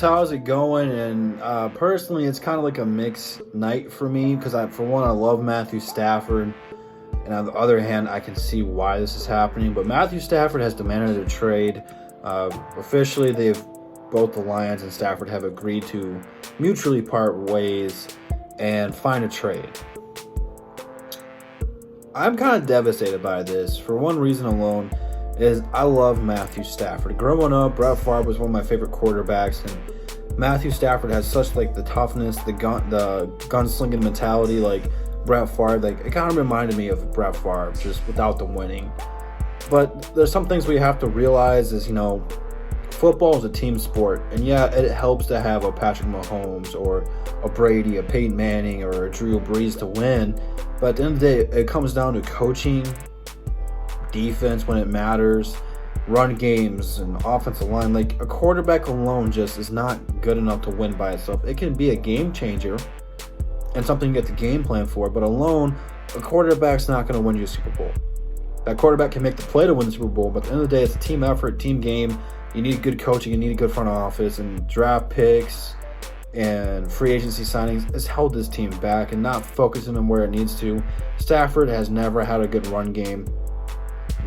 how's it going? And personally, it's kind of like a mixed night for me because, for one, I love Matthew Stafford, and on the other hand, I can see why this is happening. But Matthew Stafford has demanded a trade. Officially, both the Lions and Stafford have agreed to mutually part ways and find a trade. I'm kind of devastated by this for one reason alone. Is I love Matthew Stafford. Growing up, Brett Favre was one of my favorite quarterbacks, and Matthew Stafford has such the toughness, the gunslinging mentality, like Brett Favre. It kind of reminded me of Brett Favre, just without the winning. But there's some things we have to realize is, football is a team sport, and yeah, it helps to have a Patrick Mahomes or a Brady, a Peyton Manning, or a Drew Brees to win. But at the end of the day, it comes down to coaching, defense when it matters, run games, and offensive line. A quarterback alone just is not good enough to win by itself. It can be a game changer and something you get the game plan for, but alone, a quarterback's not going to win you a Super Bowl. That quarterback can make the play to win the Super Bowl, but at the end of the day, it's a team effort, team game. You need good coaching, you need a good front office, and draft picks and free agency signings has held this team back and not focusing on where it needs to. Stafford has never had a good run game,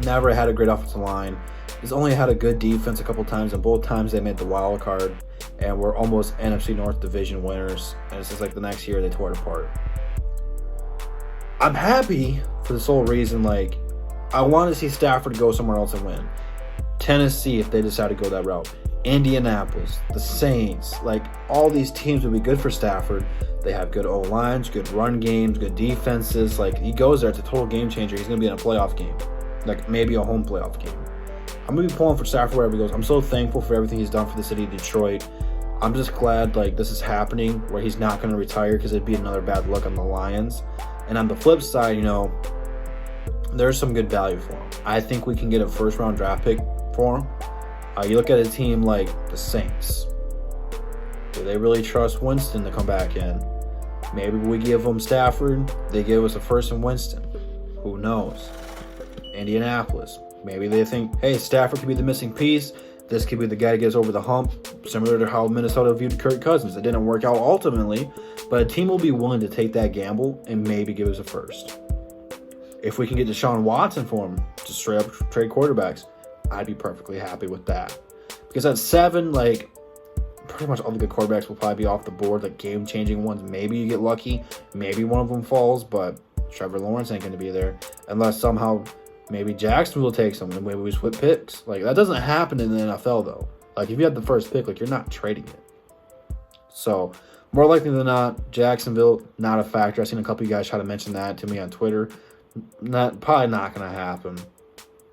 never had a great offensive line. He's only had a good defense a couple times, and both times they made the wild card and were almost NFC North Division winners. And it's just the next year they tore it apart. I'm happy for the sole reason, I want to see Stafford go somewhere else and win. Tennessee, if they decide to go that route. Indianapolis, the Saints, all these teams would be good for Stafford. They have good O-lines, good run games, good defenses. He goes there, it's a total game changer. He's going to be in a playoff game. Maybe a home playoff game. I'm going to be pulling for Stafford wherever he goes. I'm so thankful for everything he's done for the city of Detroit. I'm just glad this is happening where he's not going to retire, because it'd be another bad look on the Lions. And on the flip side, there's some good value for him. I think we can get a first-round draft pick for him. You look at a team like the Saints. Do they really trust Winston to come back in? Maybe we give them Stafford. They give us a first and Winston. Who knows? Indianapolis. Maybe they think, hey, Stafford could be the missing piece. This could be the guy that gets over the hump, similar to how Minnesota viewed Kirk Cousins. It didn't work out ultimately, but a team will be willing to take that gamble and maybe give us a first. If we can get Deshaun Watson for him, just straight up trade quarterbacks, I'd be perfectly happy with that. Because at 7, pretty much all the good quarterbacks will probably be off the board, game-changing ones. Maybe you get lucky, maybe one of them falls, but Trevor Lawrence ain't going to be there unless somehow maybe Jacksonville takes them and maybe we split picks. That doesn't happen in the NFL, though. If you have the first pick, you're not trading it. So, more likely than not, Jacksonville, not a factor. I've seen a couple of you guys try to mention that to me on Twitter. Probably not going to happen.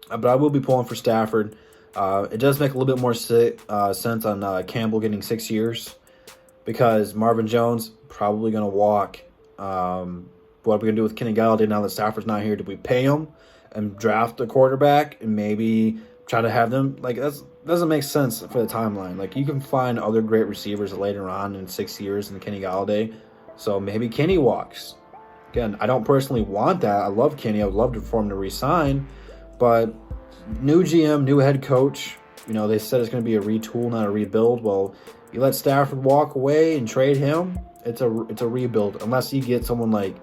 But I will be pulling for Stafford. It does make a little bit more sense on Campbell getting 6 years, because Marvin Jones probably going to walk. What are we going to do with Kenny Galladay now that Stafford's not here? Do we pay him and draft a quarterback and maybe try to have them? That doesn't make sense for the timeline. You can find other great receivers later on in 6 years than Kenny Galladay. So maybe Kenny walks. Again, I don't personally want that. I love Kenny. I would love for him to resign. But new GM, new head coach, they said it's going to be a retool, not a rebuild. Well, you let Stafford walk away and trade him, it's a rebuild, unless you get someone like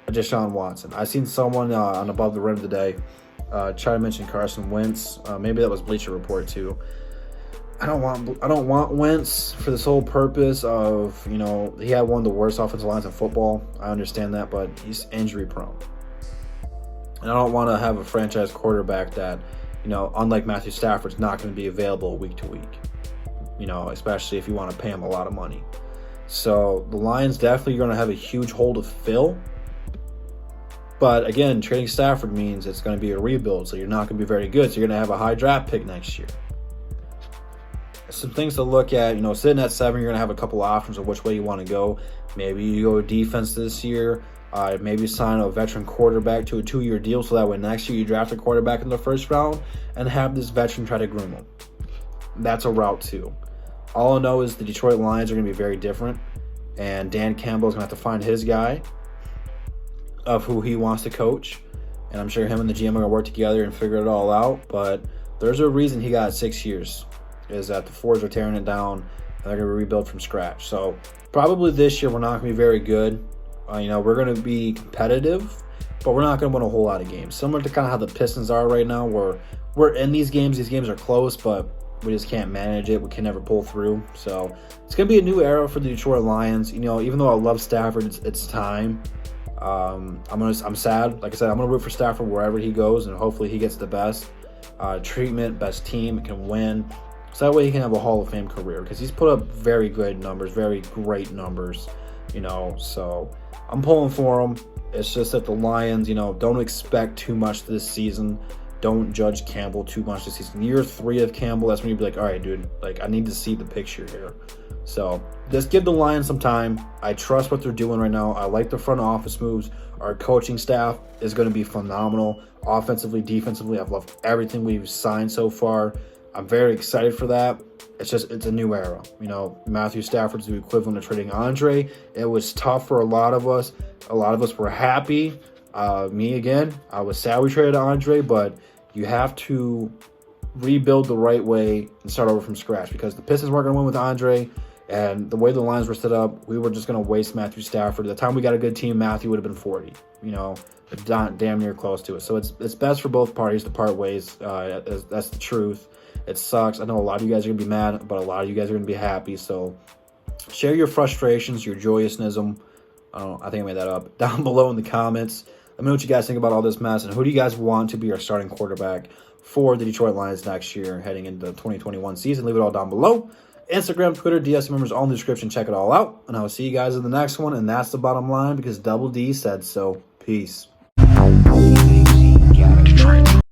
Deshaun Watson. I seen someone on Above the Rim today try to mention Carson Wentz. Maybe that was Bleacher Report too. I don't want Wentz for the sole purpose of, he had one of the worst offensive lines in football. I understand that, but he's injury prone. And I don't want to have a franchise quarterback that, unlike Matthew Stafford, is not going to be available week to week. Especially if you want to pay him a lot of money. So the Lions definitely going to have a huge hole to fill. But again, trading Stafford means it's going to be a rebuild, so you're not going to be very good. So you're going to have a high draft pick next year. Some things to look at, sitting at 7, you're going to have a couple options of which way you want to go. Maybe you go defense this year. Maybe sign a veteran quarterback to a 2-year deal, so that way next year you draft a quarterback in the first round and have this veteran try to groom him. That's a route too. All I know is the Detroit Lions are going to be very different, and Dan Campbell is going to have to find his guy of who he wants to coach. And I'm sure him and the GM are going to work together and figure it all out. But there's a reason he got 6 years, is that the Fords are tearing it down. they're going to rebuild from scratch. So probably this year we're not going to be very good. We're going to be competitive, but we're not going to win a whole lot of games. Similar to kind of how the Pistons are right now, where we're in these games. These games are close, but we just can't manage it. We can never pull through. So it's going to be a new era for the Detroit Lions. Even though I love Stafford, it's time. I'm sad. Like I said, I'm gonna root for Stafford wherever he goes, and hopefully he gets the best treatment, best team, can win, so that way he can have a Hall of Fame career, because he's put up very good numbers, very great numbers. So I'm pulling for him. It's just that the Lions, don't expect too much this season. Don't judge Campbell too much this season. Year 3 of Campbell, that's when you'd be like, all right, dude, like I need to see the picture here. So just give the Lions some time. I trust what they're doing right now. I like the front office moves. Our coaching staff is going to be phenomenal. Offensively, defensively, I've loved everything we've signed so far. I'm very excited for that. It's a new era. Matthew Stafford's the equivalent of trading Andre. It was tough for a lot of us. A lot of us were happy. Me again, I was sad we traded Andre, but you have to rebuild the right way and start over from scratch, because the Pistons weren't going to win with Andre. And the way the Lions were set up, we were just going to waste Matthew Stafford. At the time we got a good team, Matthew would have been 40, damn near close to it. So it's best for both parties to part ways. That's the truth. It sucks. I know a lot of you guys are going to be mad, but a lot of you guys are going to be happy. So share your frustrations, your joyousnism. I think I made that up. Down below in the comments. Let me know what you guys think about all this mess, and who do you guys want to be our starting quarterback for the Detroit Lions next year heading into the 2021 season. Leave it all down below. Instagram, Twitter, DS members all in the description. Check it all out. And I will see you guys in the next one. And that's the bottom line, because Double D said so. Peace.